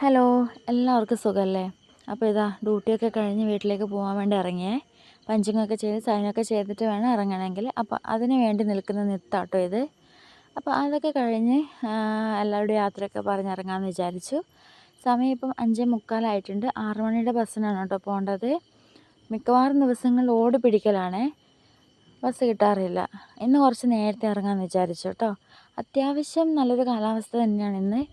Hello, എല്ലാവർക്കും സുഖമല്ലേ? അപ്പോൾ ഇതാ ഡ്യൂട്ടിയൊക്കെ കഴിഞ്ഞ് വീട്ടിലേക്ക് പോകാൻ വേണ്ടി ഇറങ്ങിയേ. പഞ്ചിങ്ങൊക്കെ ചെയ്ത് സൈനൊക്കെ ചെയ്തിട്ട് വേണം ഇറങ്ങണമെങ്കിൽ. അപ്പോൾ അതിന് വേണ്ടി നിൽക്കുന്ന നിത്താട്ടോ ഇത്. അപ്പോൾ അതൊക്കെ കഴിഞ്ഞ് എല്ലാവരുടെയും യാത്രയൊക്കെ പറഞ്ഞിറങ്ങാമെന്ന് വിചാരിച്ചു. സമയം ഇപ്പം 5:45 6 മണിയുടെ ബസ്സിനാണ് കേട്ടോ പോകേണ്ടത്. മിക്കവാറും ദിവസങ്ങളിൽ ഓടി പിടിക്കലാണേ, ബസ് കിട്ടാറില്ല. ഇന്ന് കുറച്ച് നേരത്തെ ഇറങ്ങാമെന്ന് വിചാരിച്ചു കേട്ടോ. അത്യാവശ്യം നല്ലൊരു കാലാവസ്ഥ തന്നെയാണ് ഇന്ന്.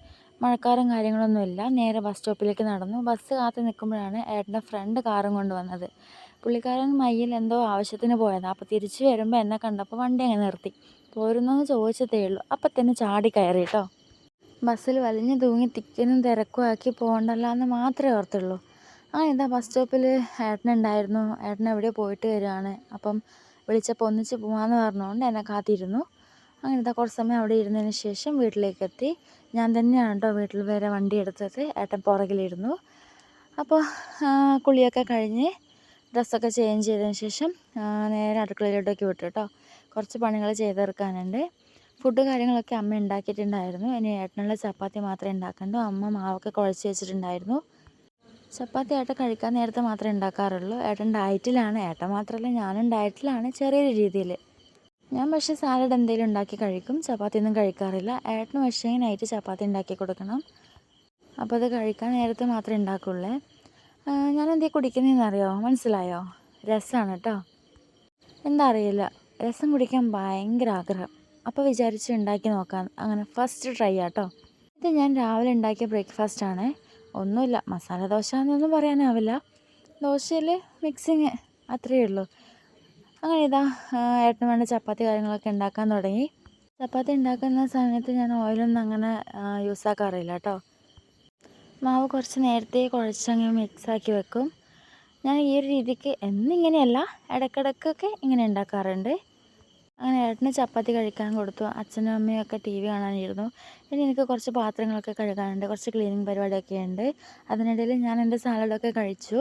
മഴക്കാറും കാര്യങ്ങളൊന്നുമില്ല. നേരെ ബസ് സ്റ്റോപ്പിലേക്ക് നടന്നു. ബസ് കാത്ത് നിൽക്കുമ്പോഴാണ് ഏട്ടൻ്റെ ഫ്രണ്ട് കാറും കൊണ്ട് വന്നത്. പുള്ളിക്കാരൻ മയ്യിൽ എന്തോ ആവശ്യത്തിന് പോയതാണ്. അപ്പോൾ തിരിച്ച് വരുമ്പോൾ എന്നെ കണ്ടപ്പോൾ വണ്ടി അങ്ങ് നിർത്തി. പോരുന്നോന്ന് ചോദിച്ചതേ ഉള്ളൂ. അപ്പം തന്നെ ചാടി കയറി കേട്ടോ. ബസ്സിൽ വലിഞ്ഞു തൂങ്ങി തിക്കിനും തിരക്കും ആക്കി പോകണ്ടല്ലോ എന്ന് മാത്രമേ ഓർത്തുള്ളൂ. എന്താ ബസ് സ്റ്റോപ്പിൽ ഏട്ടനുണ്ടായിരുന്നു. ഏട്ടൻ എവിടെയോ പോയിട്ട് വരികയാണ്. അപ്പം വിളിച്ചപ്പോൾ ഒന്നിച്ച് പോകാമെന്ന് പറഞ്ഞുകൊണ്ട് എന്നെ കാത്തിരുന്നു. അങ്ങനത്തെ കുറച്ച് സമയം അവിടെ ഇരുന്നതിന് ശേഷം വീട്ടിലേക്കെത്തി. ഞാൻ തന്നെയാണ് കേട്ടോ വീട്ടിൽ വരെ വണ്ടി എടുത്തത്. ഏട്ടൻ പുറകിലിരുന്നു. അപ്പോൾ കുളിയൊക്കെ കഴിഞ്ഞ് ഡ്രസ്സൊക്കെ ചേഞ്ച് ചെയ്തതിന് ശേഷം നേരെ അടുക്കളയിലോട്ടേക്ക് വിട്ടു കേട്ടോ. കുറച്ച് പണികൾ ചെയ്ത് തീർക്കാനുണ്ട്. ഫുഡ് കാര്യങ്ങളൊക്കെ അമ്മ ഉണ്ടാക്കിയിട്ടുണ്ടായിരുന്നു. ഇനി ഏട്ടനുള്ള ചപ്പാത്തി മാത്രമേ ഉണ്ടാക്കണ്ടൂ. അമ്മ മാവൊക്കെ കുഴച്ച് വെച്ചിട്ടുണ്ടായിരുന്നു. ചപ്പാത്തി ഏട്ടൻ കഴിക്കാൻ നേരത്തെ മാത്രമേ ഉണ്ടാക്കാറുള്ളൂ. ഏട്ടൻ ഡയറ്റിലാണ്. ഏട്ടൻ മാത്രമല്ല ഞാനും ഡയറ്റിലാണ് ചെറിയൊരു രീതിയിൽ. ഞാൻ പക്ഷേ സാലഡ് എന്തെങ്കിലും ഉണ്ടാക്കി കഴിക്കും. ചപ്പാത്തിയൊന്നും കഴിക്കാറില്ല. ഏട്ടന് പക്ഷേ നൈറ്റ് ചപ്പാത്തി ഉണ്ടാക്കി കൊടുക്കണം. അപ്പോൾ അത് കഴിക്കാൻ നേരത്തെ മാത്രമേ ഉണ്ടാക്കുള്ളൂ. ഞാനെന്തേ കുടിക്കുന്നതെന്ന് അറിയോ? മനസ്സിലായോ? രസമാണ് കേട്ടോ. എന്താ അറിയില്ല, രസം കുടിക്കാൻ ഭയങ്കര ആഗ്രഹം. അപ്പോൾ വിചാരിച്ച് ഉണ്ടാക്കി നോക്കാം. അങ്ങനെ ഫസ്റ്റ് ട്രൈ ആട്ടോ. ഇത് ഞാൻ രാവിലെ ഉണ്ടാക്കിയ ബ്രേക്ക്ഫാസ്റ്റാണ്. ഒന്നുമില്ല, മസാല ദോശ എന്നൊന്നും പറയാനാവില്ല. ദോശയിൽ മിക്സിങ് അത്രയേ ഉള്ളൂ. അങ്ങനെ ഇതാ ഏട്ടന് വേണ്ട ചപ്പാത്തി കാര്യങ്ങളൊക്കെ ഉണ്ടാക്കാൻ തുടങ്ങി. ചപ്പാത്തി ഉണ്ടാക്കുന്ന സമയത്ത് ഞാൻ ഓയിലൊന്നും അങ്ങനെ യൂസ് ആക്കാറില്ല കേട്ടോ. മാവ് കുറച്ച് നേരത്തെ കുഴച്ചങ്ങ് മിക്സാക്കി വെക്കും. ഞാൻ ഈ ഒരു രീതിക്ക് എന്നിങ്ങനെയല്ല, ഇടയ്ക്കിടയ്ക്കൊക്കെ ഇങ്ങനെ ഉണ്ടാക്കാറുണ്ട്. അങ്ങനെ ഏട്ടന് ചപ്പാത്തി കഴിക്കാൻ കൊടുത്തു. അച്ഛനും അമ്മയും ഒക്കെ TV കാണാനിരുന്നു. ഇനി എനിക്ക് കുറച്ച് പാത്രങ്ങളൊക്കെ കഴുകാനുണ്ട്. കുറച്ച് ക്ലീനിങ് പരിപാടിയൊക്കെ ഉണ്ട്. അതിനിടയിൽ ഞാൻ എൻ്റെ സാലഡൊക്കെ കഴിച്ചു.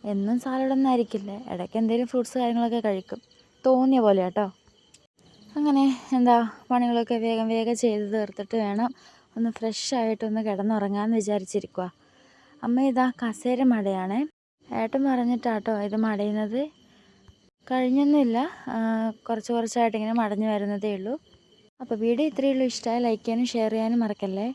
എന്നും സാലഡൊന്നും ആയിരിക്കില്ല, ഇടയ്ക്ക് എന്തെങ്കിലും ഫ്രൂട്ട്സ് കാര്യങ്ങളൊക്കെ കഴിക്കും, തോന്നിയ പോലെ കേട്ടോ. അങ്ങനെ പണികളൊക്കെ വേഗം വേഗം ചെയ്ത് തീർത്തിട്ട് വേണം ഒന്ന് ഫ്രഷായിട്ടൊന്ന് കിടന്നുറങ്ങാമെന്ന് വിചാരിച്ചിരിക്കുക. അമ്മ ഇതാ കസേര മടയാണ്. ഏട്ടൻ പറഞ്ഞിട്ടാട്ടോ ഇത് മടയുന്നത്. കഴിഞ്ഞൊന്നുമില്ല, കുറച്ച് കുറച്ചായിട്ട് ഇങ്ങനെ മടഞ്ഞു വരുന്നതേ ഉള്ളൂ. അപ്പോൾ വീഡിയോ ഇത്രയേ ഉള്ളൂ. ഇഷ്ടമായി ലൈക്ക് ചെയ്യാനും ഷെയർ ചെയ്യാനും മറക്കല്ലേ.